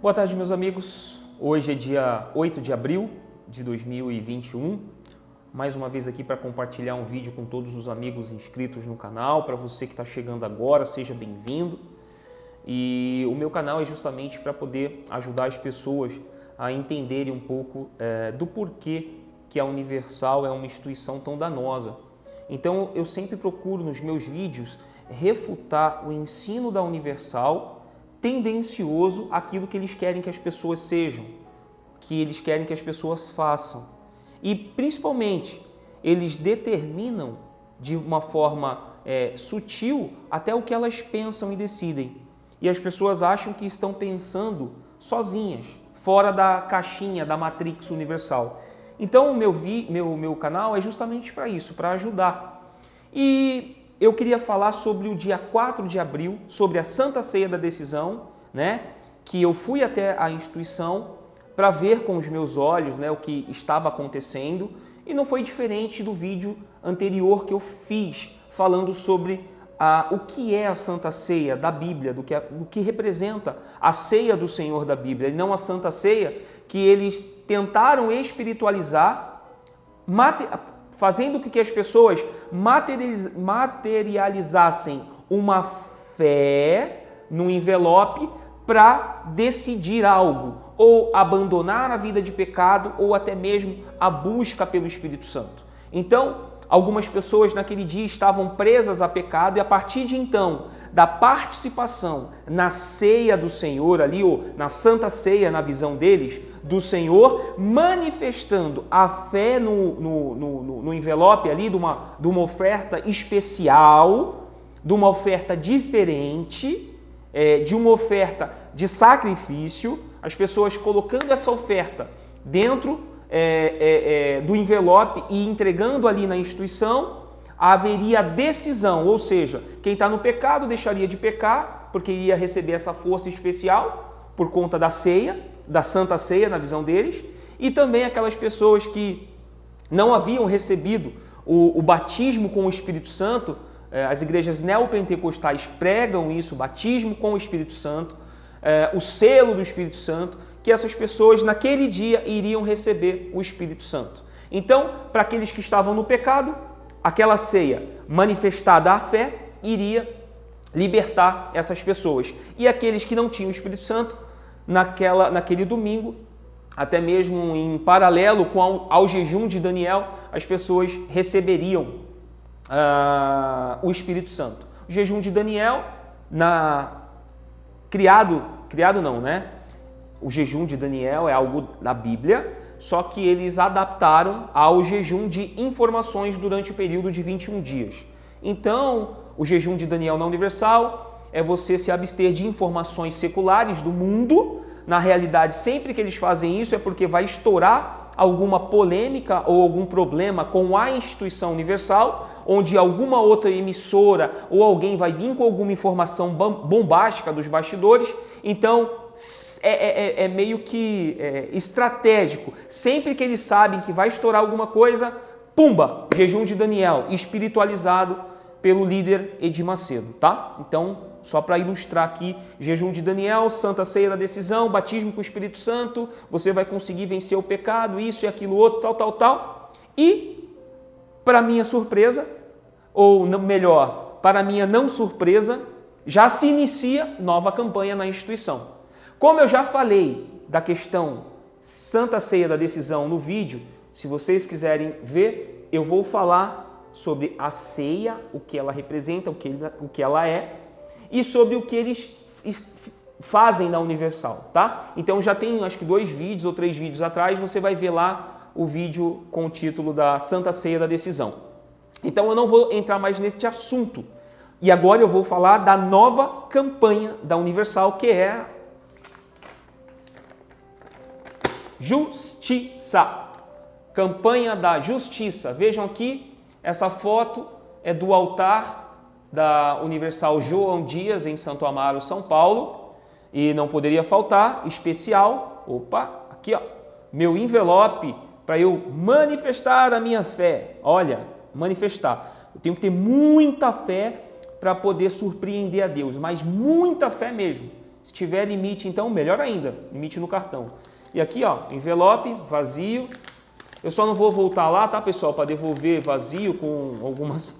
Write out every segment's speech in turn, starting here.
Boa tarde, meus amigos. Hoje é dia 8 de abril de 2021. Mais uma vez aqui para compartilhar um vídeo com todos os amigos inscritos no canal. Para você que está chegando agora, seja bem-vindo. E o meu canal é justamente para poder ajudar as pessoas a entenderem um pouco do porquê que a Universal é uma instituição tão danosa. Então eu sempre procuro nos meus vídeos refutar o ensino da Universal tendencioso àquilo que eles querem que as pessoas sejam, que eles querem que as pessoas façam. E principalmente, eles determinam de uma forma sutil até o que elas pensam e decidem. E as pessoas acham que estão pensando sozinhas, fora da caixinha, da Matrix Universal. Então o meu canal é justamente para isso, para ajudar. E eu queria falar sobre o dia 4 de abril, sobre a Santa Ceia da Decisão, que eu fui até a instituição para ver com os meus olhos, o que estava acontecendo, e não foi diferente do vídeo anterior que eu fiz, falando sobre o que é a Santa Ceia da Bíblia, do que representa a ceia do Senhor da Bíblia, e não a Santa Ceia que eles tentaram espiritualizar, fazendo com que as pessoas materializassem uma fé no envelope para decidir algo, ou abandonar a vida de pecado, ou até mesmo a busca pelo Espírito Santo. Então, algumas pessoas naquele dia estavam presas a pecado e a partir de então, da participação na ceia do Senhor ali, ou na Santa Ceia, na visão deles, do Senhor, manifestando a fé no envelope ali de uma oferta especial, de uma oferta diferente, de uma oferta de sacrifício, as pessoas colocando essa oferta dentro do envelope e entregando ali na instituição, haveria decisão, ou seja, quem está no pecado deixaria de pecar, porque iria receber essa força especial por conta da ceia, da Santa Ceia, na visão deles, e também aquelas pessoas que não haviam recebido o batismo com o Espírito Santo. As igrejas neopentecostais pregam isso, o batismo com o Espírito Santo, o selo do Espírito Santo, que essas pessoas naquele dia iriam receber o Espírito Santo. Então, para aqueles que estavam no pecado, aquela ceia manifestada à fé iria libertar essas pessoas. E aqueles que não tinham o Espírito Santo, naquele domingo, até mesmo em paralelo ao jejum de Daniel, as pessoas receberiam o Espírito Santo. O jejum de Daniel, o jejum de Daniel é algo da Bíblia, só que eles adaptaram ao jejum de informações durante o período de 21 dias. Então, o jejum de Daniel na Universal é você se abster de informações seculares do mundo. Na realidade, sempre que eles fazem isso é porque vai estourar alguma polêmica ou algum problema com a instituição Universal, onde alguma outra emissora ou alguém vai vir com alguma informação bombástica dos bastidores. Então, é meio que estratégico. Sempre que eles sabem que vai estourar alguma coisa, pumba, jejum de Daniel, espiritualizado pelo líder Edir Macedo, tá? Então, só para ilustrar aqui, jejum de Daniel, Santa Ceia da Decisão, batismo com o Espírito Santo, você vai conseguir vencer o pecado, isso e aquilo outro, tal. E, para minha surpresa, ou melhor, para minha não surpresa, já se inicia nova campanha na instituição. Como eu já falei da questão Santa Ceia da Decisão no vídeo, se vocês quiserem ver, eu vou falar sobre a ceia, o que ela representa, o que ela é, e sobre o que eles fazem na Universal, tá? Então já tem acho que 2 vídeos ou 3 vídeos atrás, você vai ver lá o vídeo com o título da Santa Ceia da Decisão. Então eu não vou entrar mais neste assunto. E agora eu vou falar da nova campanha da Universal, que é Justiça. Campanha da Justiça. Vejam aqui, essa foto é do altar da Universal João Dias, em Santo Amaro, São Paulo. E não poderia faltar, especial, aqui ó, meu envelope para eu manifestar a minha fé. Olha, manifestar. Eu tenho que ter muita fé para poder surpreender a Deus, mas muita fé mesmo. Se tiver limite, então, melhor ainda, limite no cartão. E aqui, ó, envelope vazio. Eu só não vou voltar lá, tá, pessoal, para devolver vazio com algumas...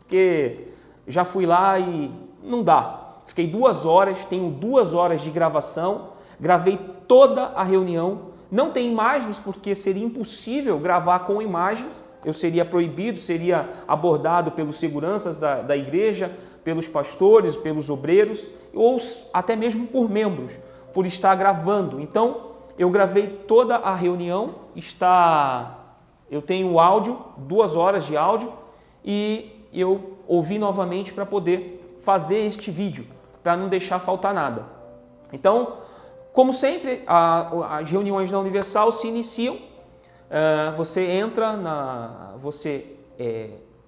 Porque já fui lá e não dá. Fiquei 2 horas, tenho 2 horas de gravação, gravei toda a reunião. Não tem imagens, porque seria impossível gravar com imagens. Eu seria proibido, seria abordado pelos seguranças da igreja, pelos pastores, pelos obreiros, ou até mesmo por membros, por estar gravando. Então, eu gravei toda a reunião, eu tenho o áudio, 2 horas de áudio, e eu ouvi novamente para poder fazer este vídeo, para não deixar faltar nada. Então, como sempre, as reuniões da Universal se iniciam, você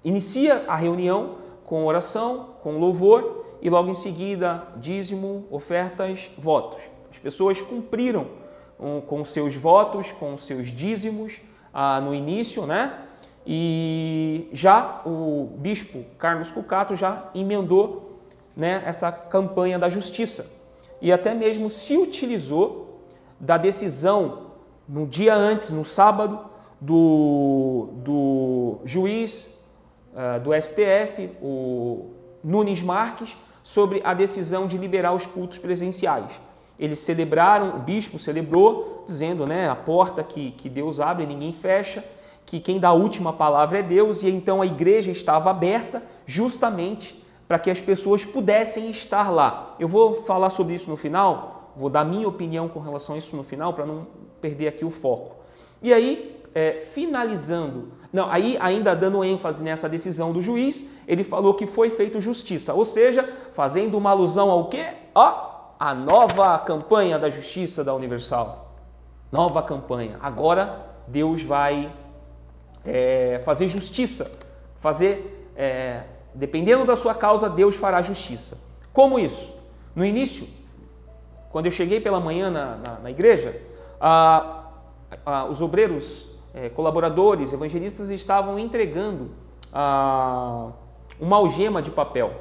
inicia a reunião com oração, com louvor, e logo em seguida, dízimo, ofertas, votos. As pessoas cumpriram com seus votos, com seus dízimos no início, né? E já o bispo Carlos Cucato já emendou, né, essa campanha da justiça. E até mesmo se utilizou da decisão no dia antes, no sábado, do juiz do STF, o Nunes Marques, sobre a decisão de liberar os cultos presenciais. Eles celebraram, o bispo celebrou, dizendo, né, a porta que Deus abre, ninguém fecha, que quem dá a última palavra é Deus, e então a igreja estava aberta justamente para que as pessoas pudessem estar lá. Eu vou falar sobre isso no final, vou dar minha opinião com relação a isso no final, para não perder aqui o foco. E aí, finalizando, aí ainda dando ênfase nessa decisão do juiz, ele falou que foi feito justiça, ou seja, fazendo uma alusão ao quê? A nova campanha da justiça da Universal. Nova campanha. Agora Deus vai fazer justiça, dependendo da sua causa, Deus fará justiça. Como isso? No início, quando eu cheguei pela manhã na igreja, os obreiros, colaboradores, evangelistas estavam entregando uma algema de papel.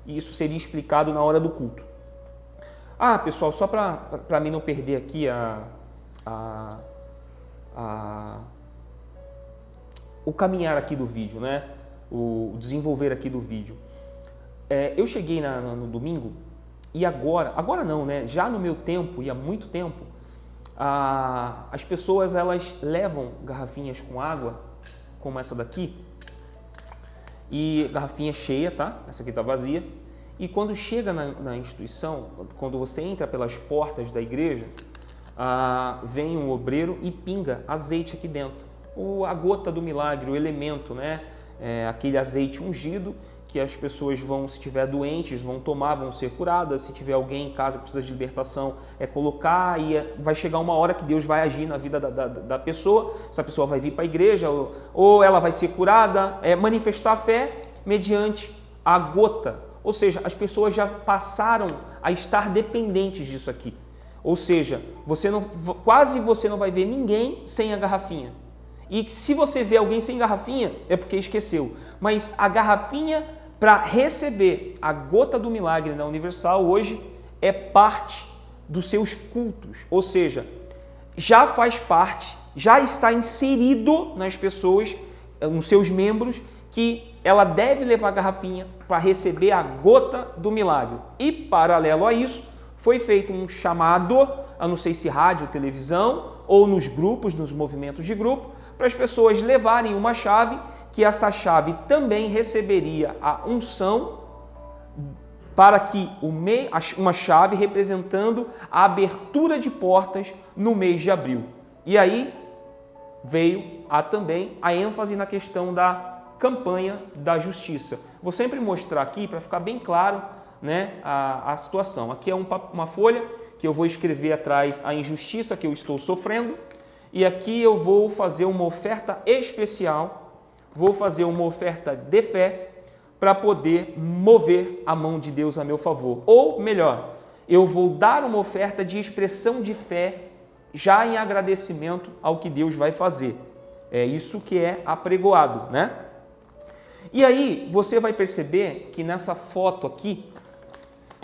E isso seria explicado na hora do culto. Pessoal, só para mim não perder aqui o caminhar aqui do vídeo, né? O desenvolver aqui do vídeo. Eu cheguei no domingo e agora não, né? Já no meu tempo e há muito tempo, as pessoas elas levam garrafinhas com água, como essa daqui, e garrafinha cheia, tá? Essa aqui tá vazia. E quando chega na instituição, quando você entra pelas portas da igreja, vem um obreiro e pinga azeite aqui dentro. A gota do milagre, o elemento, né? Aquele azeite ungido que as pessoas vão, se estiver doentes, vão tomar, vão ser curadas. Se tiver alguém em casa que precisa de libertação, colocar, e vai chegar uma hora que Deus vai agir na vida da pessoa. Essa pessoa vai vir para a igreja ou ela vai ser curada, manifestar a fé mediante a gota. Ou seja, as pessoas já passaram a estar dependentes disso aqui. Ou seja, quase você não vai ver ninguém sem a garrafinha. E se você vê alguém sem garrafinha, é porque esqueceu. Mas a garrafinha para receber a gota do milagre na Universal hoje é parte dos seus cultos. Ou seja, já faz parte, já está inserido nas pessoas, nos seus membros, que ela deve levar a garrafinha para receber a gota do milagre. E, paralelo a isso, foi feito um chamado, eu não sei se rádio, televisão, ou nos grupos, nos movimentos de grupo, para as pessoas levarem uma chave, que essa chave também receberia a unção, para que uma chave representando a abertura de portas no mês de abril. E aí veio também a ênfase na questão da campanha da justiça. Vou sempre mostrar aqui para ficar bem claro, né, a situação. Aqui é uma folha que eu vou escrever atrás a injustiça que eu estou sofrendo, e aqui eu vou fazer uma oferta especial, vou fazer uma oferta de fé para poder mover a mão de Deus a meu favor. Ou melhor, eu vou dar uma oferta de expressão de fé já em agradecimento ao que Deus vai fazer. É isso que é apregoado, né? E aí você vai perceber que nessa foto aqui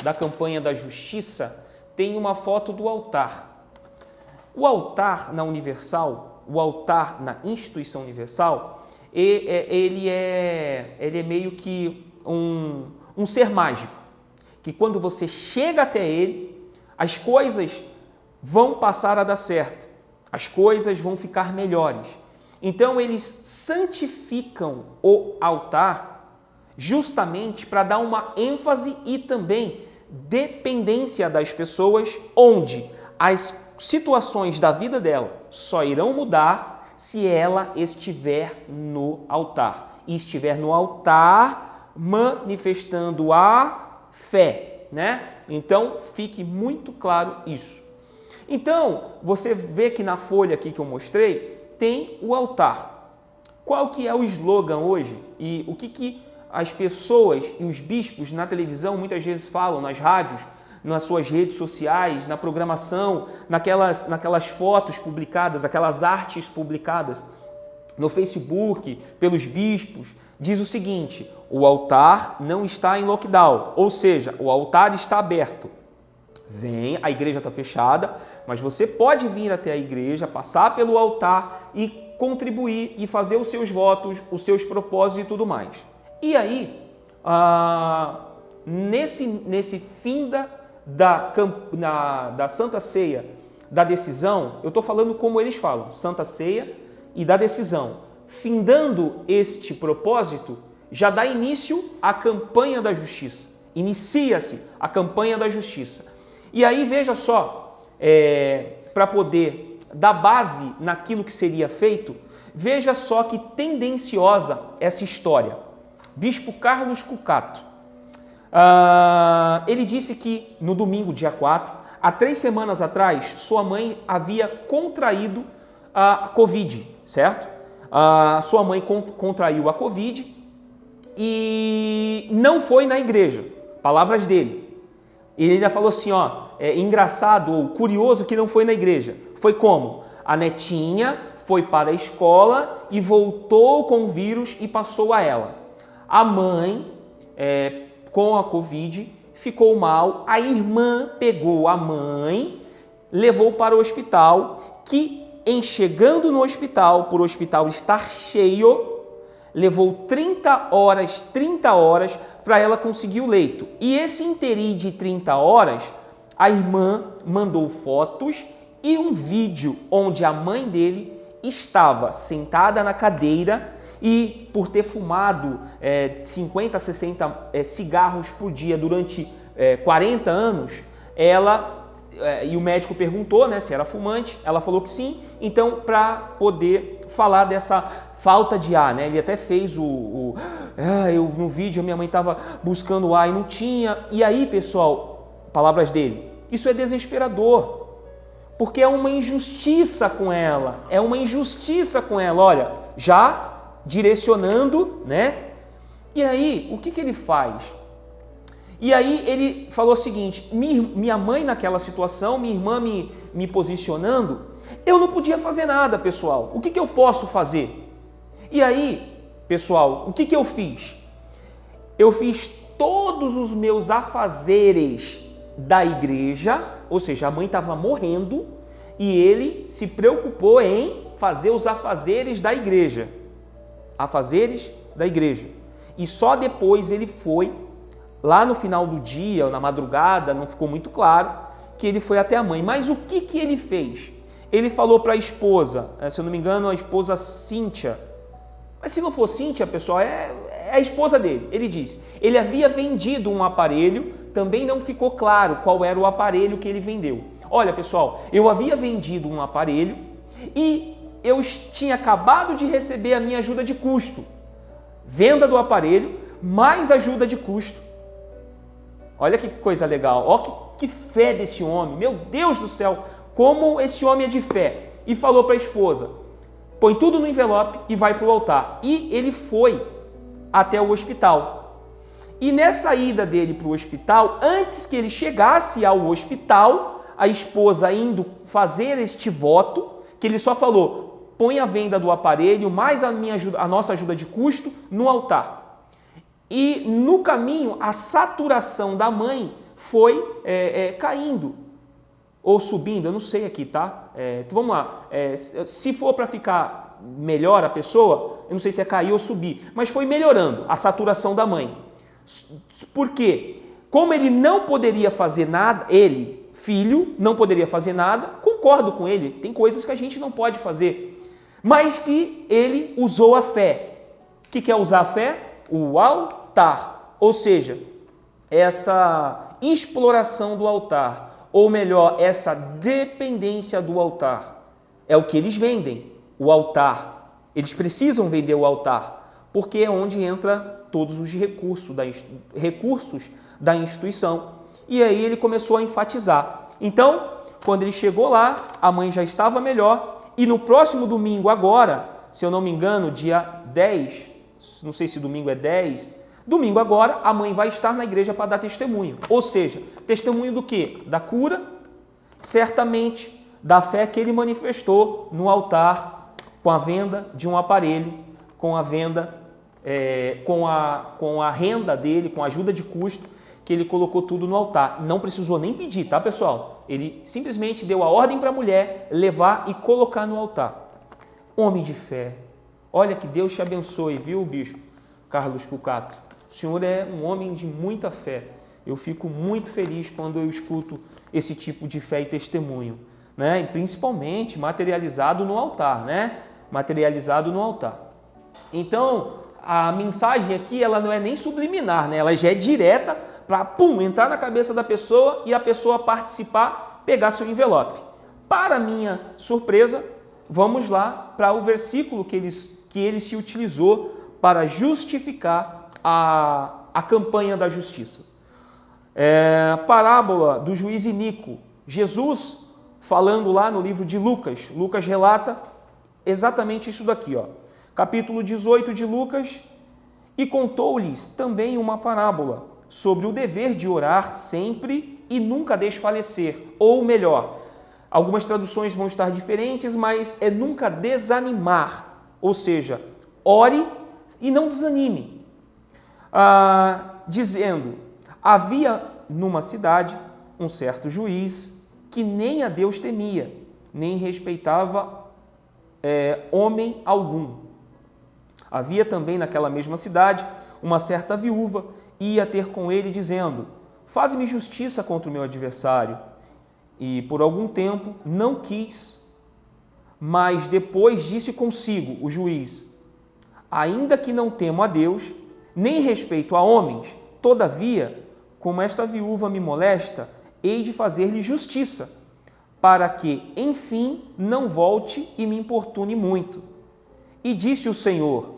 da campanha da justiça tem uma foto do altar. O altar na Universal, o altar na Instituição Universal, ele é meio que um ser mágico, que quando você chega até ele, as coisas vão passar a dar certo, as coisas vão ficar melhores. Então eles santificam o altar justamente para dar uma ênfase e também dependência das pessoas, onde as situações da vida dela só irão mudar se ela estiver no altar. E estiver no altar manifestando a fé, né? Então, fique muito claro isso. Então, você vê que na folha aqui que eu mostrei, tem o altar. Qual que é o slogan hoje? E o que as pessoas e os bispos na televisão muitas vezes falam, nas rádios, nas suas redes sociais, na programação, naquelas fotos publicadas, aquelas artes publicadas no Facebook, pelos bispos, diz o seguinte: o altar não está em lockdown, ou seja, o altar está aberto. Vem, a igreja está fechada, mas você pode vir até a igreja, passar pelo altar e contribuir e fazer os seus votos, os seus propósitos e tudo mais. E aí, nesse fim da Santa Ceia, da decisão, eu estou falando como eles falam, Santa Ceia e da decisão. Findando este propósito, já dá início à campanha da justiça. Inicia-se a campanha da justiça. E aí, veja só, para poder dar base naquilo que seria feito, veja só que tendenciosa essa história. Bispo Carlos Cucato, ele disse que no domingo, dia 4, há 3 semanas atrás, sua mãe havia contraído a Covid, certo? Sua mãe contraiu a Covid e não foi na igreja, palavras dele. Ele ainda falou assim, engraçado ou curioso que não foi na igreja. Foi como? A netinha foi para a escola e voltou com o vírus e passou a ela. A mãe, com a Covid, ficou mal. A irmã pegou a mãe, levou para o hospital, que em chegando no hospital, por o hospital estar cheio, levou 30 horas para ela conseguir o leito. E esse interim de 30 horas, a irmã mandou fotos e um vídeo onde a mãe dele estava sentada na cadeira e por ter fumado 50, 60 cigarros por dia durante 40 anos, e o médico perguntou, né, se era fumante, ela falou que sim, então para poder falar dessa falta de ar, né, ele até fez no vídeo a minha mãe estava buscando ar e não tinha, e aí pessoal, palavras dele, isso é desesperador, porque é uma injustiça com ela, olha, já direcionando, né? E aí, o que ele faz? E aí ele falou o seguinte, minha mãe naquela situação, minha irmã me posicionando, eu não podia fazer nada, pessoal. O que eu posso fazer? E aí, pessoal, o que eu fiz? Eu fiz todos os meus afazeres da igreja, ou seja, a mãe estava morrendo e ele se preocupou em fazer os afazeres da igreja. Afazeres da igreja. E só depois ele foi, lá no final do dia, na madrugada, não ficou muito claro, que ele foi até a mãe. Mas o que ele fez? Ele falou para a esposa, se eu não me engano, a esposa Cíntia. Mas se não for Cíntia, pessoal, é a esposa dele. Ele disse, ele havia vendido um aparelho, também não ficou claro qual era o aparelho que ele vendeu. Olha, pessoal, eu havia vendido um aparelho e eu tinha acabado de receber a minha ajuda de custo. Venda do aparelho, mais ajuda de custo. Olha que coisa legal. Olha que fé desse homem. Meu Deus do céu, como esse homem é de fé. E falou para a esposa, põe tudo no envelope e vai para o altar. E ele foi até o hospital. E nessa ida dele para o hospital, antes que ele chegasse ao hospital, a esposa indo fazer este voto, que ele só falou, põe a venda do aparelho, mais a nossa ajuda de custo no altar. E no caminho, a saturação da mãe foi caindo. ou subindo, eu não sei aqui, tá? Então vamos lá. Se for para ficar melhor a pessoa, eu não sei se é cair ou subir, mas foi melhorando a saturação da mãe. Por quê? Como ele não poderia fazer nada, ele, filho, não poderia fazer nada, concordo com ele, tem coisas que a gente não pode fazer, mas que ele usou a fé. O que é usar a fé? O altar, ou seja, essa exploração do altar, ou melhor, essa dependência do altar. É o que eles vendem, o altar. Eles precisam vender o altar, porque é onde entra todos os recursos da instituição. E aí ele começou a enfatizar. Então, quando ele chegou lá, a mãe já estava melhor, e no próximo domingo agora, se eu não me engano, dia 10, não sei se domingo é 10, domingo agora, a mãe vai estar na igreja para dar testemunho. Ou seja, testemunho do quê? Da cura, certamente da fé que ele manifestou no altar, com a venda de um aparelho, com a venda, com a renda dele, com a ajuda de custo, que ele colocou tudo no altar. Não precisou nem pedir, tá, pessoal? Ele simplesmente deu a ordem para a mulher levar e colocar no altar. Homem de fé. Olha, que Deus te abençoe, viu, bispo Carlos Cucato? O senhor é um homem de muita fé. Eu fico muito feliz quando eu escuto esse tipo de fé e testemunho, né? E principalmente materializado no altar, né? Materializado no altar. Então, a mensagem aqui, ela não é nem subliminar, né? Ela já é direta para, entrar na cabeça da pessoa e a pessoa participar, pegar seu envelope. Para minha surpresa, vamos lá para o versículo que ele se utilizou para justificar a campanha da justiça. Parábola do juiz iníquo. Jesus, falando lá no livro de Lucas, Lucas relata exatamente isso daqui, ó. Capítulo 18 de Lucas, e contou-lhes também uma parábola sobre o dever de orar sempre e nunca desfalecer, ou melhor, algumas traduções vão estar diferentes, mas é nunca desanimar, ou seja, ore e não desanime. Dizendo, havia numa cidade um certo juiz que nem a Deus temia, nem respeitava homem algum. Havia também naquela mesma cidade uma certa viúva, e ia ter com ele dizendo, faz-me justiça contra o meu adversário. E por algum tempo não quis, mas depois disse consigo, o juiz, ainda que não temo a Deus, nem respeito a homens, todavia, como esta viúva me molesta, hei de fazer-lhe justiça, para que, enfim, não volte e me importune muito. E disse o Senhor,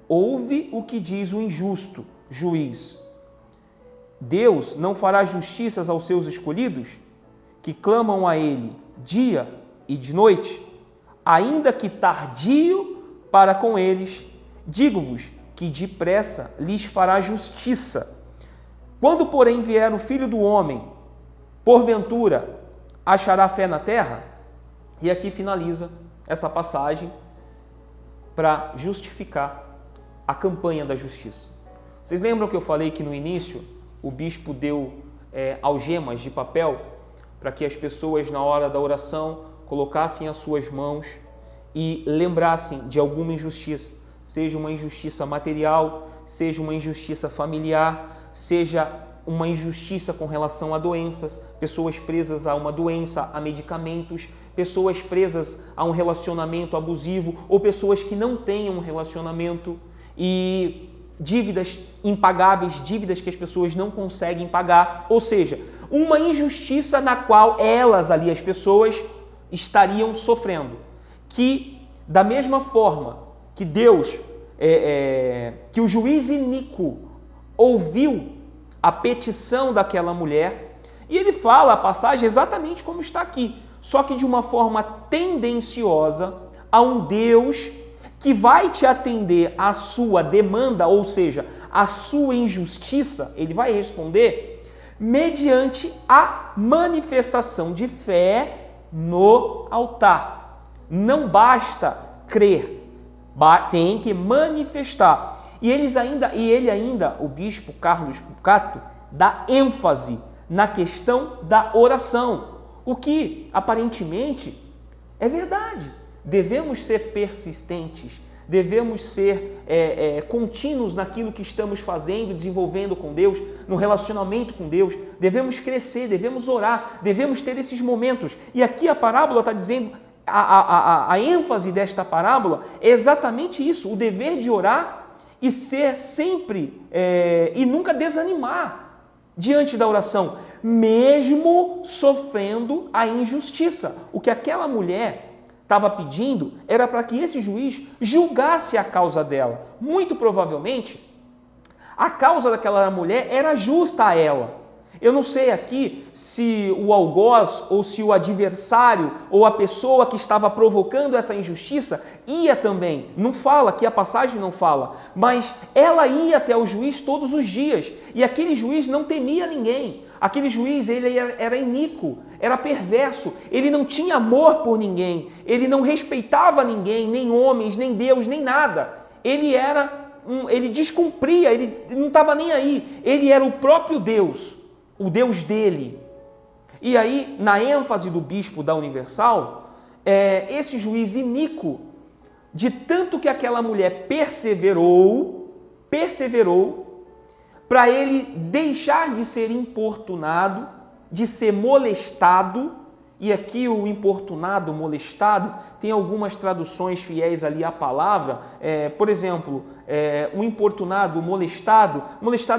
ouve o que diz o injusto juiz. Deus não fará justiças aos seus escolhidos, que clamam a Ele dia e de noite, ainda que tardio para com eles, digo-vos que depressa lhes fará justiça. Quando, porém, vier o Filho do Homem, porventura, achará fé na terra? E aqui finaliza essa passagem para justificar a campanha da justiça. Vocês lembram que eu falei que no início o bispo deu algemas de papel para que as pessoas na hora da oração colocassem as suas mãos e lembrassem de alguma injustiça, seja uma injustiça material, seja uma injustiça familiar, seja uma injustiça com relação a doenças, pessoas presas a uma doença, a medicamentos, pessoas presas a um relacionamento abusivo ou pessoas que não tenham um relacionamento e dívidas impagáveis, dívidas que as pessoas não conseguem pagar, ou seja, uma injustiça na qual elas ali, as pessoas, estariam sofrendo. Que, da mesma forma que Deus, que o juiz iníquo ouviu a petição daquela mulher, e ele fala a passagem exatamente como está aqui, só que de uma forma tendenciosa a um Deus que vai te atender à sua demanda, ou seja, à sua injustiça, ele vai responder mediante a manifestação de fé no altar. Não basta crer, tem que manifestar. E ele ainda, o bispo Carlos Cucato, dá ênfase na questão da oração. O que aparentemente é verdade. Devemos ser persistentes, devemos ser contínuos naquilo que estamos fazendo, desenvolvendo com Deus, no relacionamento com Deus. Devemos crescer, devemos orar, devemos ter esses momentos. E aqui a parábola está dizendo, a ênfase desta parábola é exatamente isso, o dever de orar e ser sempre, e nunca desanimar diante da oração, mesmo sofrendo a injustiça. O que aquela mulher estava pedindo era para que esse juiz julgasse a causa dela. Muito provavelmente, a causa daquela mulher era justa a ela. Eu não sei aqui se o algoz ou se o adversário ou a pessoa que estava provocando essa injustiça ia também. Não fala, aqui a passagem não fala. Mas ela ia até o juiz todos os dias. E aquele juiz não temia ninguém. Aquele juiz, ele era iníquo, era perverso, ele não tinha amor por ninguém, ele não respeitava ninguém, nem homens, nem Deus, nem nada. Ele descumpria, ele não estava nem aí, ele era o próprio Deus, o Deus dele. E aí, na ênfase do bispo da Universal, esse juiz iníquo, de tanto que aquela mulher perseverou, para ele deixar de ser importunado, de ser molestado, e aqui o importunado, molestado, tem algumas traduções fiéis ali à palavra, por exemplo, o importunado, molestado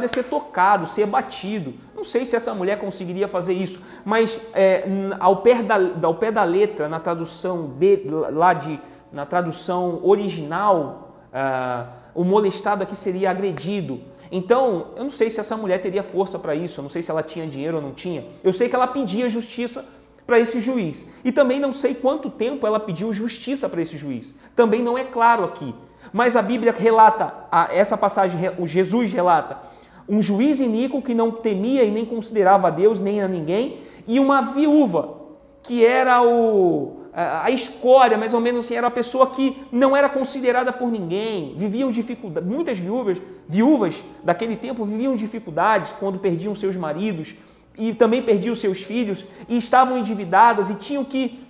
é ser tocado, ser batido. Não sei se essa mulher conseguiria fazer isso, mas ao pé da letra, na tradução na tradução original, o molestado aqui seria agredido. Então, eu não sei se essa mulher teria força para isso, eu não sei se ela tinha dinheiro ou não tinha. Eu sei que ela pedia justiça para esse juiz. E também não sei quanto tempo ela pediu justiça para esse juiz. Também não é claro aqui. Mas a Bíblia relata, essa passagem, o Jesus relata, um juiz iníquo que não temia e nem considerava a Deus nem a ninguém, e uma viúva, que era a escória, mais ou menos assim, era a pessoa que não era considerada por ninguém, viviam dificuldades. Muitas viúvas daquele tempo viviam dificuldades quando perdiam seus maridos e também perdiam seus filhos e estavam endividadas e tinham que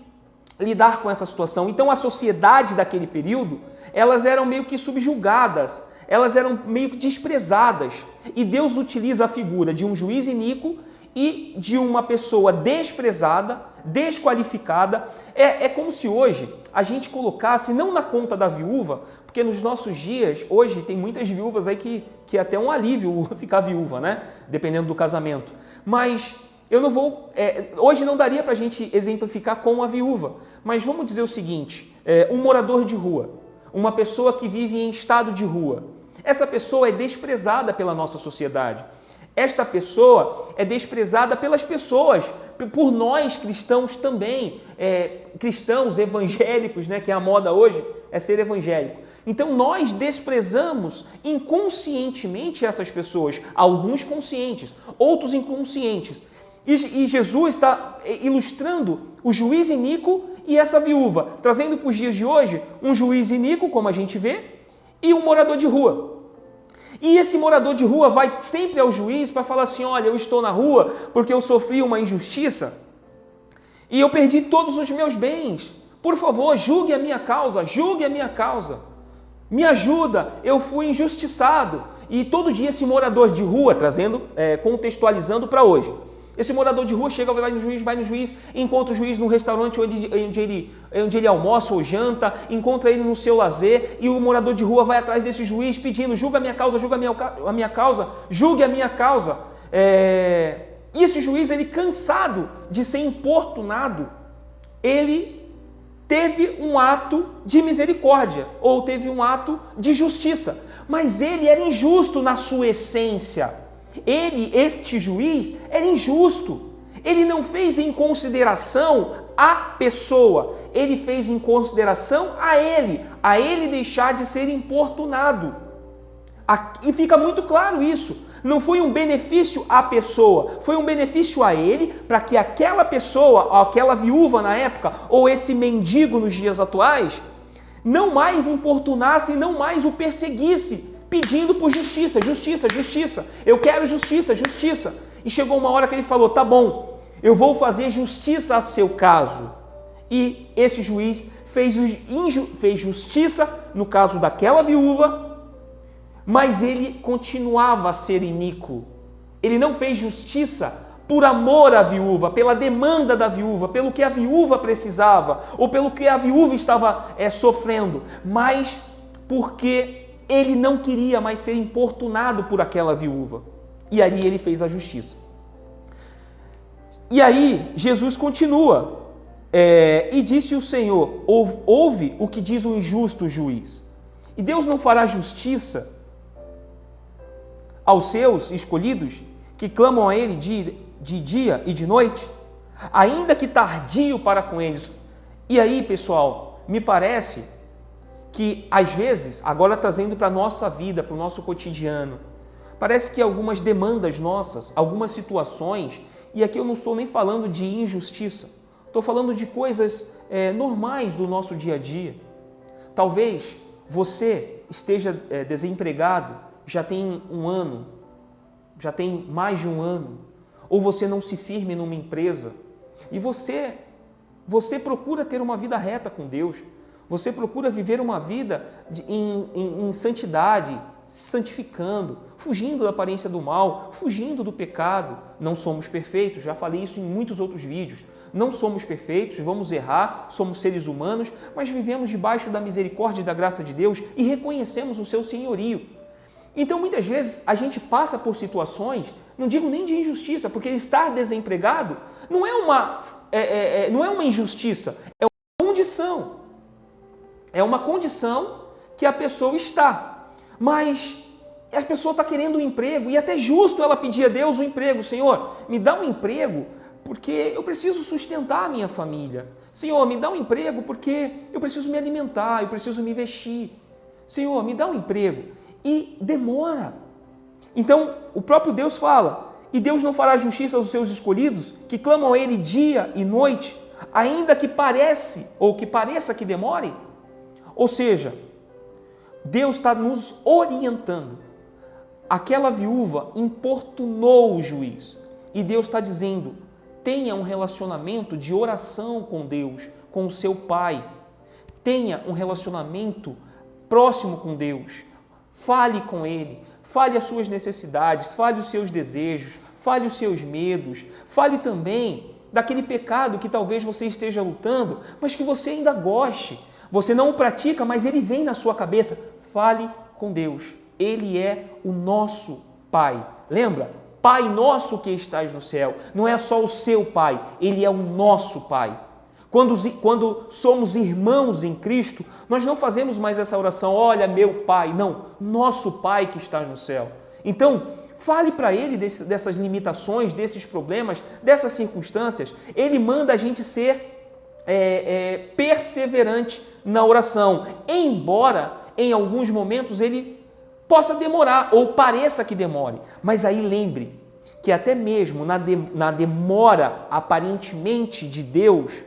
lidar com essa situação. Então a sociedade daquele período, elas eram meio que subjugadas, elas eram meio que desprezadas. E Deus utiliza a figura de um juiz iníquo e de uma pessoa desprezada, desqualificada. É como se hoje a gente colocasse, não na conta da viúva, porque nos nossos dias, hoje tem muitas viúvas aí que é até um alívio ficar viúva, né? Dependendo do casamento. Mas eu não vou... hoje não daria para a gente exemplificar com a viúva, mas vamos dizer o seguinte, um morador de rua, uma pessoa que vive em estado de rua, essa pessoa é desprezada pela nossa sociedade. Esta pessoa é desprezada pelas pessoas, por nós cristãos também, cristãos evangélicos, né, que é a moda hoje, é ser evangélico. Então nós desprezamos inconscientemente essas pessoas, alguns conscientes, outros inconscientes. E Jesus está ilustrando o juiz iníquo e essa viúva, trazendo para os dias de hoje um juiz iníquo, como a gente vê, e um morador de rua. E esse morador de rua vai sempre ao juiz para falar assim, olha, eu estou na rua porque eu sofri uma injustiça e eu perdi todos os meus bens. Por favor, julgue a minha causa, me ajuda, eu fui injustiçado. E todo dia esse morador de rua, contextualizando para hoje, esse morador de rua chega, vai no juiz, encontra o juiz no restaurante onde ele almoça ou janta, encontra ele no seu lazer, e o morador de rua vai atrás desse juiz pedindo, julga a minha causa, julgue a minha causa. E esse juiz, ele cansado de ser importunado, ele teve um ato de misericórdia, ou teve um ato de justiça, mas ele era injusto na sua essência. Este juiz, era injusto. Ele não fez em consideração a pessoa, ele fez em consideração a ele deixar de ser importunado. E fica muito claro isso. Não foi um benefício à pessoa, foi um benefício a ele, para que aquela pessoa, aquela viúva na época, ou esse mendigo nos dias atuais, não mais importunasse, não mais o perseguisse, pedindo por justiça. Eu quero justiça. E chegou uma hora que ele falou, tá bom, eu vou fazer justiça a seu caso. E esse juiz fez justiça no caso daquela viúva, mas ele continuava a ser iníquo. Ele não fez justiça por amor à viúva, pela demanda da viúva, pelo que a viúva precisava, ou pelo que a viúva estava sofrendo, mas porque ele não queria mais ser importunado por aquela viúva. E aí ele fez a justiça. E aí Jesus continua, e disse o Senhor, ouve o que diz o injusto juiz. E Deus não fará justiça aos seus escolhidos, que clamam a Ele de dia e de noite, ainda que tardio para com eles. E aí, pessoal, me parece que às vezes, agora trazendo para a nossa vida, para o nosso cotidiano, parece que algumas demandas nossas, algumas situações, e aqui eu não estou nem falando de injustiça, estou falando de coisas normais do nosso dia a dia. Talvez você esteja desempregado, já tem um ano, já tem mais de um ano, ou você não se firme numa empresa, e você procura ter uma vida reta com Deus, você procura viver uma vida em santidade, se santificando, fugindo da aparência do mal, fugindo do pecado. Não somos perfeitos, já falei isso em muitos outros vídeos. Não somos perfeitos, vamos errar, somos seres humanos, mas vivemos debaixo da misericórdia e da graça de Deus e reconhecemos o seu senhorio. Então, muitas vezes, a gente passa por situações, não digo nem de injustiça, porque estar desempregado não é uma injustiça, é uma condição. É uma condição que a pessoa está. Mas a pessoa está querendo um emprego, e até justo ela pedir a Deus um emprego. Senhor, me dá um emprego porque eu preciso sustentar a minha família. Senhor, me dá um emprego porque eu preciso me alimentar, eu preciso me vestir. Senhor, me dá um emprego. E demora. Então, o próprio Deus fala, e Deus não fará justiça aos seus escolhidos, que clamam a Ele dia e noite, ainda que pareça que demore. Ou seja, Deus está nos orientando. Aquela viúva importunou o juiz, e Deus está dizendo, tenha um relacionamento de oração com Deus, com o seu Pai. Tenha um relacionamento próximo com Deus. Fale com Ele, fale as suas necessidades, fale os seus desejos, fale os seus medos, fale também daquele pecado que talvez você esteja lutando, mas que você ainda goste. Você não o pratica, mas ele vem na sua cabeça. Fale com Deus. Ele é o nosso Pai. Lembra? Pai nosso que estás no céu. Não é só o seu Pai, Ele é o nosso Pai. Quando somos irmãos em Cristo, nós não fazemos mais essa oração, olha meu Pai, não, nosso Pai que está no céu. Então, fale para Ele dessas limitações, desses problemas, dessas circunstâncias. Ele manda a gente ser perseverante na oração, embora em alguns momentos Ele possa demorar ou pareça que demore. Mas aí lembre que até mesmo na demora aparentemente de Deus,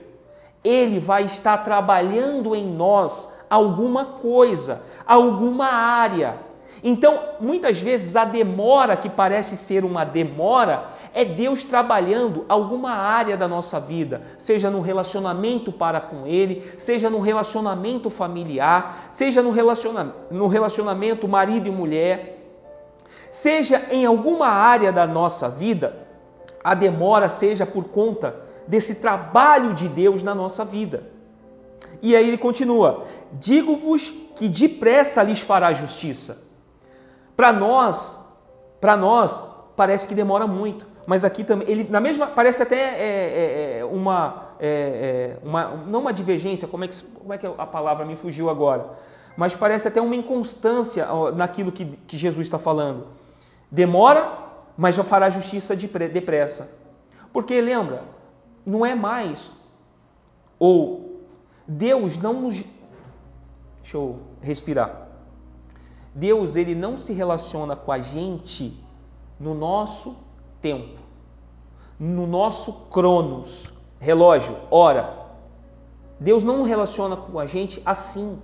Ele vai estar trabalhando em nós alguma coisa, alguma área. Então, muitas vezes, a demora que parece ser uma demora é Deus trabalhando alguma área da nossa vida, seja no relacionamento para com Ele, seja no relacionamento familiar, seja no relacionamento marido e mulher, seja em alguma área da nossa vida, a demora seja por conta desse trabalho de Deus na nossa vida. E aí ele continua, digo-vos que depressa lhes fará justiça. Para nós parece que demora muito, mas aqui também, ele na mesma, parece até não uma divergência, como é que a palavra me fugiu agora, mas parece até uma inconstância naquilo que Jesus está falando. Demora, mas já fará justiça depressa. Porque lembra, não é mais, ou Deus não nos... Deixa eu respirar. Deus, ele não se relaciona com a gente no nosso tempo, no nosso cronos, relógio, hora. Deus não relaciona com a gente assim.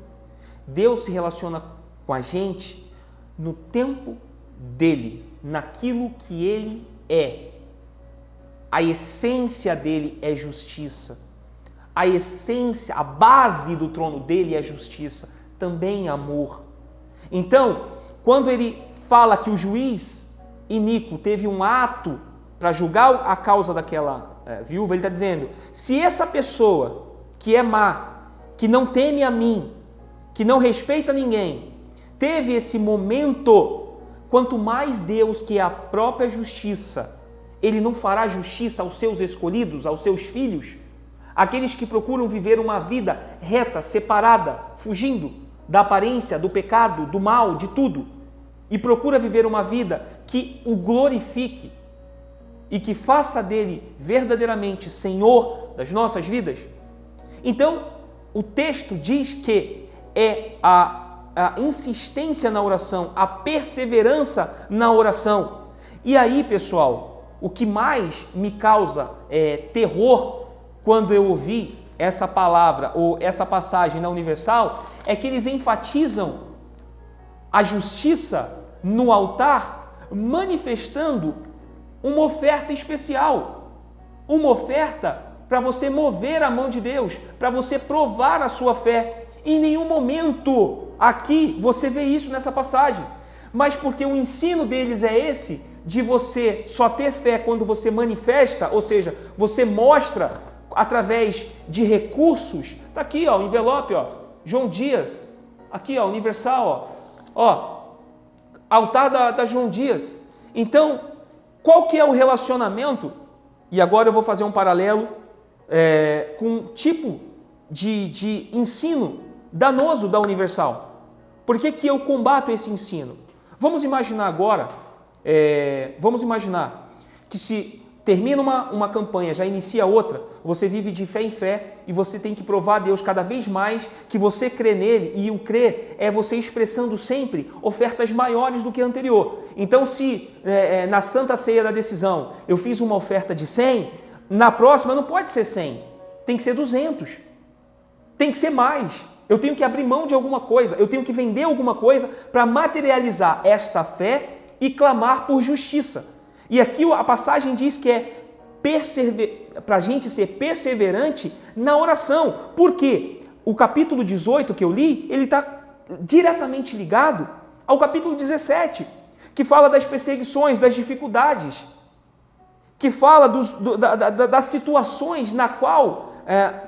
Deus se relaciona com a gente no tempo dele, naquilo que ele é. a essência dele é justiça. A essência, a base do trono dele é justiça, também amor. Então, quando ele fala que o juiz iníquo teve um ato para julgar a causa daquela viúva, ele está dizendo, se essa pessoa que é má, que não teme a mim, que não respeita ninguém, teve esse momento, quanto mais Deus, que é a própria justiça, ele não fará justiça aos seus escolhidos, aos seus filhos, aqueles que procuram viver uma vida reta, separada, fugindo da aparência, do pecado, do mal, de tudo, e procura viver uma vida que o glorifique e que faça dele verdadeiramente Senhor das nossas vidas. Então, o texto diz que é a insistência na oração, a perseverança na oração. E aí, pessoal, o que mais me causa terror quando eu ouvi essa palavra ou essa passagem na Universal é que eles enfatizam a justiça no altar, manifestando uma oferta especial, uma oferta para você mover a mão de Deus, para você provar a sua fé. Em nenhum momento aqui você vê isso nessa passagem, mas porque o ensino deles é esse, de você só ter fé quando você manifesta, ou seja, você mostra através de recursos. Tá aqui, ó, o envelope, ó, João Dias, aqui, ó, Universal, ó, altar da João Dias. Então, qual que é o relacionamento? E agora eu vou fazer um paralelo com um tipo de ensino danoso da Universal. Por que que eu combato esse ensino? Vamos imaginar agora, vamos imaginar que se termina uma campanha, já inicia outra, você vive de fé em fé e você tem que provar a Deus cada vez mais que você crê nele, e o crer é você expressando sempre ofertas maiores do que a anterior. Então, se na Santa Ceia da Decisão eu fiz uma oferta de 100, na próxima não pode ser 100, tem que ser 200, tem que ser mais. Eu tenho que abrir mão de alguma coisa, eu tenho que vender alguma coisa para materializar esta fé e clamar por justiça. E aqui a passagem diz que é para a gente ser perseverante na oração. Por quê? O capítulo 18 que eu li, ele está diretamente ligado ao capítulo 17, que fala das perseguições, das dificuldades, que fala das situações na qual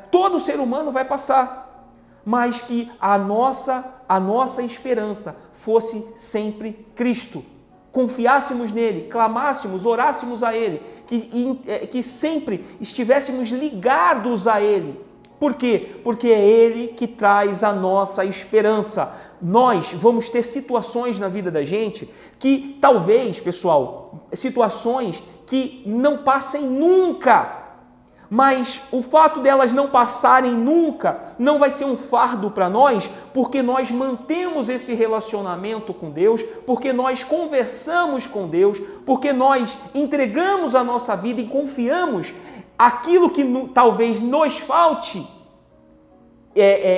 todo ser humano vai passar, mas que a nossa esperança fosse sempre Cristo. Confiássemos nele, clamássemos, orássemos a ele, que sempre estivéssemos ligados a ele. Por quê? Porque é ele que traz a nossa esperança. Nós vamos ter situações na vida da gente que talvez, pessoal, situações que não passem nunca. Mas o fato delas não passarem nunca não vai ser um fardo para nós, porque nós mantemos esse relacionamento com Deus, porque nós conversamos com Deus, porque nós entregamos a nossa vida e confiamos aquilo que talvez nos falte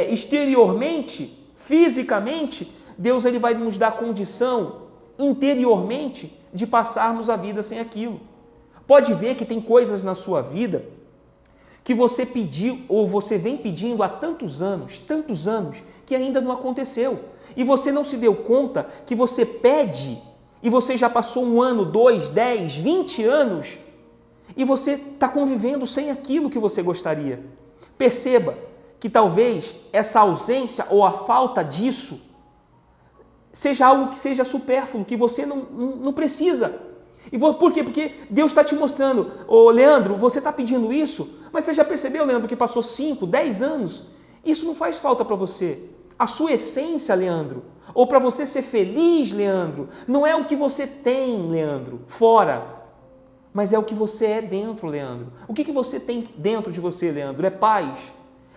exteriormente, fisicamente. Deus ele vai nos dar condição interiormente de passarmos a vida sem aquilo. Pode ver que tem coisas na sua vida que você pediu ou você vem pedindo há tantos anos, que ainda não aconteceu. E você não se deu conta que você pede e você já passou 1 ano, 2, 10, 20 anos e você está convivendo sem aquilo que você gostaria. Perceba que talvez essa ausência ou a falta disso seja algo que seja supérfluo, que você não precisa. E por quê? Porque Deus está te mostrando, Leandro, você está pedindo isso, mas você já percebeu, Leandro, que passou 5, 10 anos? Isso não faz falta para você. A sua essência, Leandro, ou para você ser feliz, Leandro, não é o que você tem, Leandro, fora, mas é o que você é dentro, Leandro. O que você tem dentro de você, Leandro? É paz,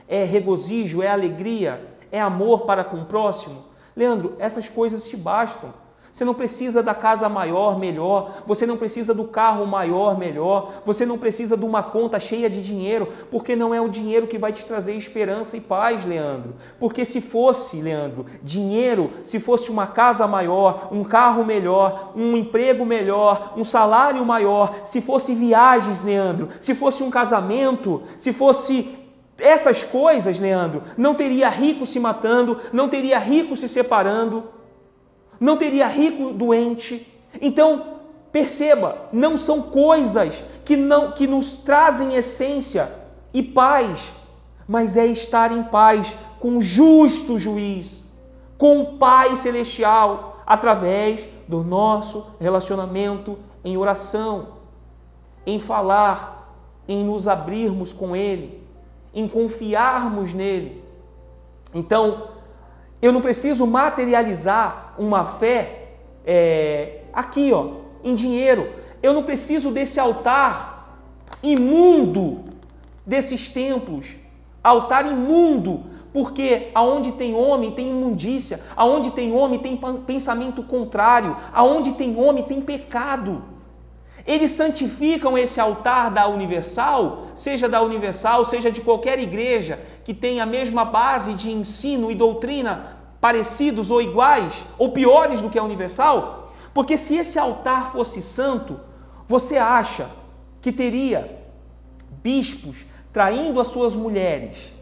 é regozijo, é alegria, é amor para com o próximo? Leandro, essas coisas te bastam. Você não precisa da casa maior, melhor. Você não precisa do carro maior, melhor. Você não precisa de uma conta cheia de dinheiro, porque não é o dinheiro que vai te trazer esperança e paz, Leandro. Porque se fosse, Leandro, dinheiro, se fosse uma casa maior, um carro melhor, um emprego melhor, um salário maior, se fosse viagens, Leandro, se fosse um casamento, se fosse essas coisas, Leandro, não teria rico se matando, não teria rico se separando, não teria rico doente. Então, perceba, não são coisas que nos trazem essência e paz, mas é estar em paz com o justo juiz, com o Pai Celestial, através do nosso relacionamento em oração, em falar, em nos abrirmos com Ele, em confiarmos nele. Então, eu não preciso materializar uma fé aqui, em dinheiro. Eu não preciso desse altar imundo, desses templos. Altar imundo, porque aonde tem homem tem imundícia, aonde tem homem tem pensamento contrário, aonde tem homem tem pecado. Eles santificam esse altar da Universal, seja de qualquer igreja que tenha a mesma base de ensino e doutrina parecidos ou iguais, ou piores do que a Universal, porque se esse altar fosse santo, você acha que teria bispos traindo as suas mulheres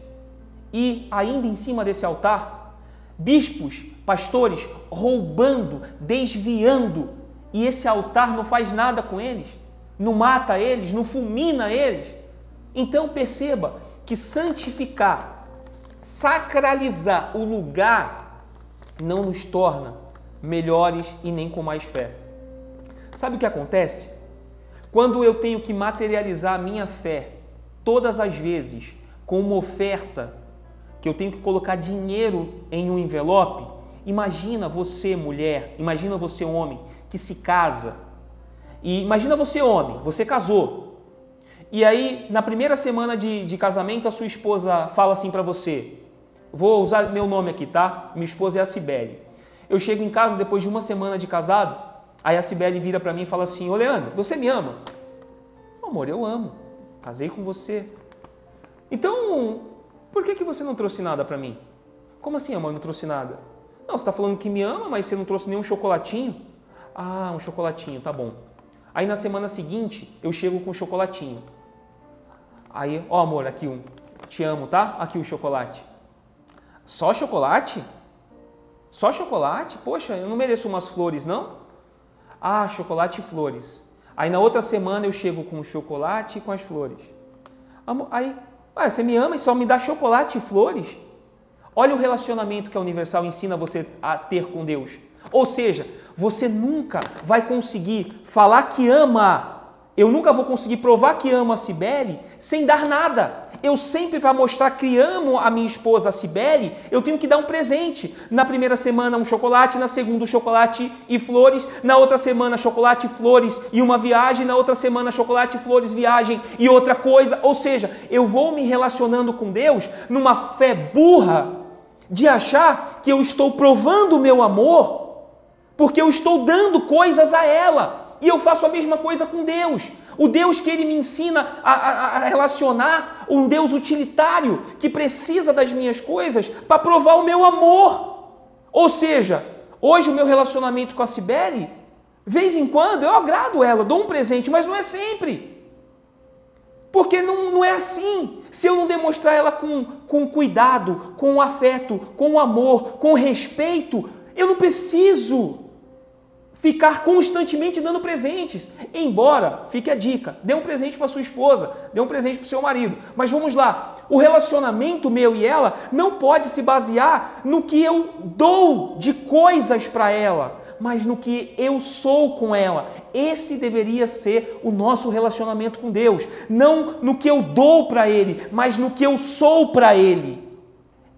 e ainda em cima desse altar, bispos, pastores roubando, desviando, e esse altar não faz nada com eles, não mata eles, não fulmina eles? Então perceba que santificar, sacralizar o lugar não nos torna melhores e nem com mais fé. Sabe o que acontece? Quando eu tenho que materializar a minha fé todas as vezes com uma oferta, que eu tenho que colocar dinheiro em um envelope, imagina você, mulher, imagina você, homem, que se casa, e imagina você, homem, você casou, e aí na primeira semana de casamento a sua esposa fala assim para você, vou usar meu nome aqui, tá? Minha esposa é a Cibele. Eu chego em casa depois de uma semana de casado, aí a Cibele vira para mim e fala assim, ô Leandro, você me ama? Amor, eu amo, casei com você. Então, por que você não trouxe nada para mim? Como assim, amor, não trouxe nada? Não, você está falando que me ama, mas você não trouxe nenhum chocolatinho? Ah, um chocolatinho, tá bom. Aí na semana seguinte, eu chego com um chocolatinho. Aí, ó amor, aqui um. Te amo, tá? Aqui o chocolate. Só chocolate? Só chocolate? Poxa, eu não mereço umas flores, não? Ah, chocolate e flores. Aí na outra semana eu chego com o chocolate e com as flores. Amor, aí, você me ama e só me dá chocolate e flores? Olha o relacionamento que a Universal ensina você a ter com Deus. Ou seja, você nunca vai conseguir falar que ama. Eu nunca vou conseguir provar que amo a Cibele sem dar nada. Eu sempre, para mostrar que amo a minha esposa, a Cibele, eu tenho que dar um presente. Na primeira semana um chocolate, na segunda chocolate e flores, na outra semana chocolate, flores e uma viagem, na outra semana chocolate, flores, viagem e outra coisa. Ou seja, eu vou me relacionando com Deus numa fé burra de achar que eu estou provando o meu amor porque eu estou dando coisas a ela. E eu faço a mesma coisa com Deus. O Deus que Ele me ensina a relacionar, um Deus utilitário, que precisa das minhas coisas para provar o meu amor. Ou seja, hoje o meu relacionamento com a Cibele, vez em quando eu agrado ela, dou um presente, mas não é sempre. Porque não é assim. Se eu não demonstrar ela com cuidado, com afeto, com amor, com respeito, eu não preciso ficar constantemente dando presentes. Embora, fique a dica, dê um presente para sua esposa, dê um presente para o seu marido. Mas vamos lá, o relacionamento meu e ela não pode se basear no que eu dou de coisas para ela, mas no que eu sou com ela. Esse deveria ser o nosso relacionamento com Deus. Não no que eu dou para Ele, mas no que eu sou para Ele.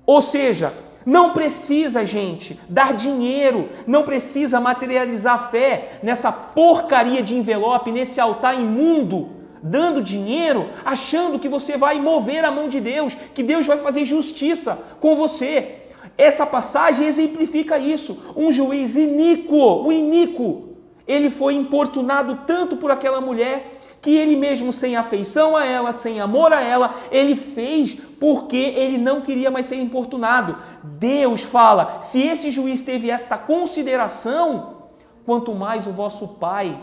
Ou seja, não precisa, gente, dar dinheiro, não precisa materializar a fé nessa porcaria de envelope, nesse altar imundo, dando dinheiro, achando que você vai mover a mão de Deus, que Deus vai fazer justiça com você. Essa passagem exemplifica isso. Um juiz iníquo, o iníquo, ele foi importunado tanto por aquela mulher que ele mesmo, sem afeição a ela, sem amor a ela, ele fez porque ele não queria mais ser importunado. Deus fala, se esse juiz teve esta consideração, quanto mais o vosso Pai,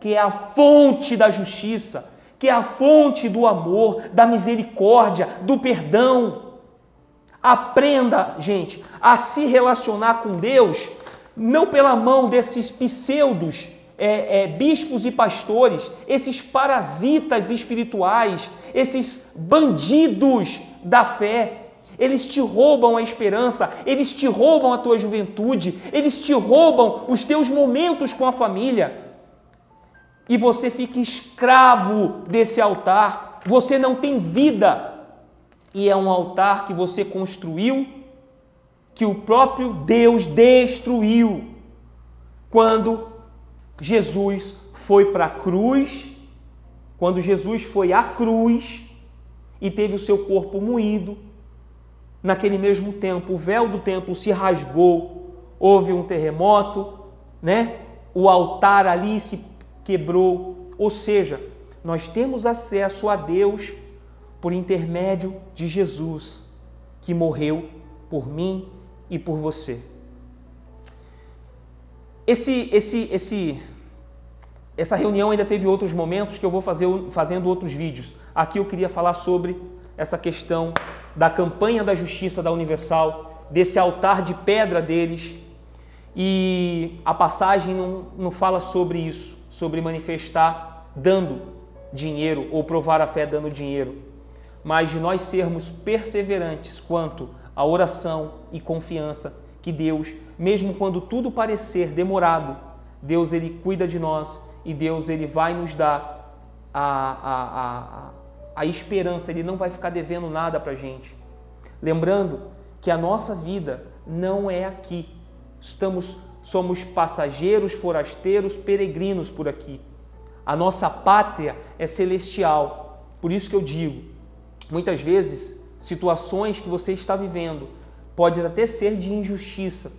que é a fonte da justiça, que é a fonte do amor, da misericórdia, do perdão. Aprenda, gente, a se relacionar com Deus, não pela mão desses pseudos bispos e pastores, esses parasitas espirituais, esses bandidos da fé. Eles te roubam a esperança, eles te roubam a tua juventude, eles te roubam os teus momentos com a família. E você fica escravo desse altar, você não tem vida. E é um altar que você construiu, que o próprio Deus destruiu. Quando Jesus foi para a cruz, quando Jesus foi à cruz e teve o seu corpo moído, naquele mesmo tempo o véu do templo se rasgou, houve um terremoto, né? O altar ali se quebrou, ou seja, nós temos acesso a Deus por intermédio de Jesus, que morreu por mim e por você. Essa reunião ainda teve outros momentos que eu vou fazendo outros vídeos. Aqui eu queria falar sobre essa questão da campanha da justiça da Universal, desse altar de pedra deles. E a passagem não fala sobre isso, sobre manifestar dando dinheiro ou provar a fé dando dinheiro, mas de nós sermos perseverantes quanto à oração e confiança que Deus, mesmo quando tudo parecer demorado, Deus ele cuida de nós e Deus ele vai nos dar a esperança, ele não vai ficar devendo nada para a gente. Lembrando que a nossa vida não é aqui. Somos passageiros, forasteiros, peregrinos por aqui. A nossa pátria é celestial. Por isso que eu digo, muitas vezes, situações que você está vivendo pode até ser de injustiça.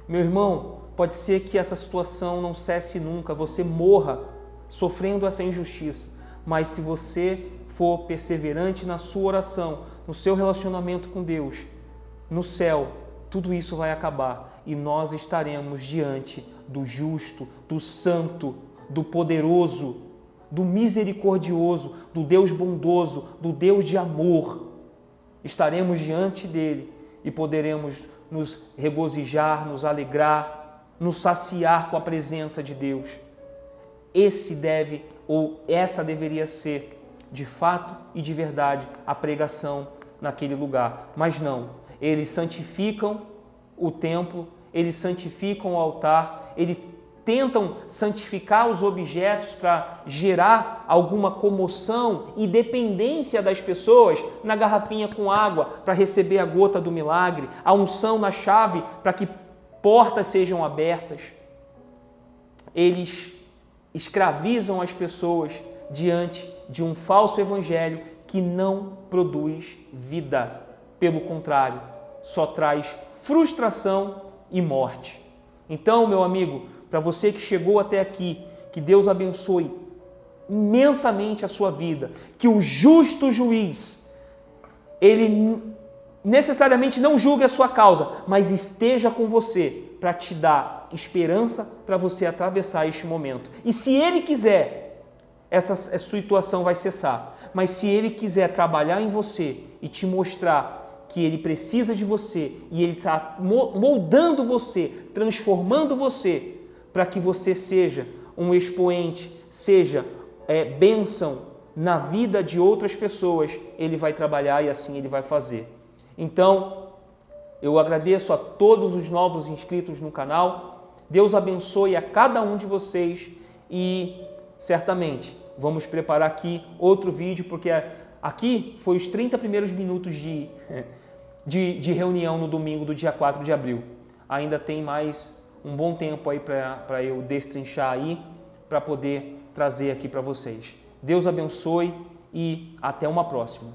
Meu irmão, pode ser que essa situação não cesse nunca, você morra sofrendo essa injustiça. Mas se você for perseverante na sua oração, no seu relacionamento com Deus, no céu, tudo isso vai acabar e nós estaremos diante do justo, do santo, do poderoso, do misericordioso, do Deus bondoso, do Deus de amor. Estaremos diante dele e poderemos nos regozijar, nos alegrar, nos saciar com a presença de Deus. Essa deveria ser, de fato e de verdade, a pregação naquele lugar. Mas não, eles santificam o templo, eles santificam o altar, eles tentam santificar os objetos para gerar alguma comoção e dependência das pessoas na garrafinha com água para receber a gota do milagre, a unção na chave para que portas sejam abertas. Eles escravizam as pessoas diante de um falso evangelho que não produz vida. Pelo contrário, só traz frustração e morte. Então, meu amigo, para você que chegou até aqui, que Deus abençoe imensamente a sua vida, que o justo juiz, ele necessariamente não julgue a sua causa, mas esteja com você para te dar esperança para você atravessar este momento. E se ele quiser, essa situação vai cessar. Mas se ele quiser trabalhar em você e te mostrar que ele precisa de você e ele está moldando você, transformando você para que você seja um expoente, seja bênção na vida de outras pessoas, ele vai trabalhar e assim ele vai fazer. Então, eu agradeço a todos os novos inscritos no canal. Deus abençoe a cada um de vocês e certamente vamos preparar aqui outro vídeo, porque aqui foi os 30 primeiros minutos de reunião no domingo do dia 4 de abril. Ainda tem mais um bom tempo aí para eu destrinchar aí, para poder trazer aqui para vocês. Deus abençoe e até uma próxima.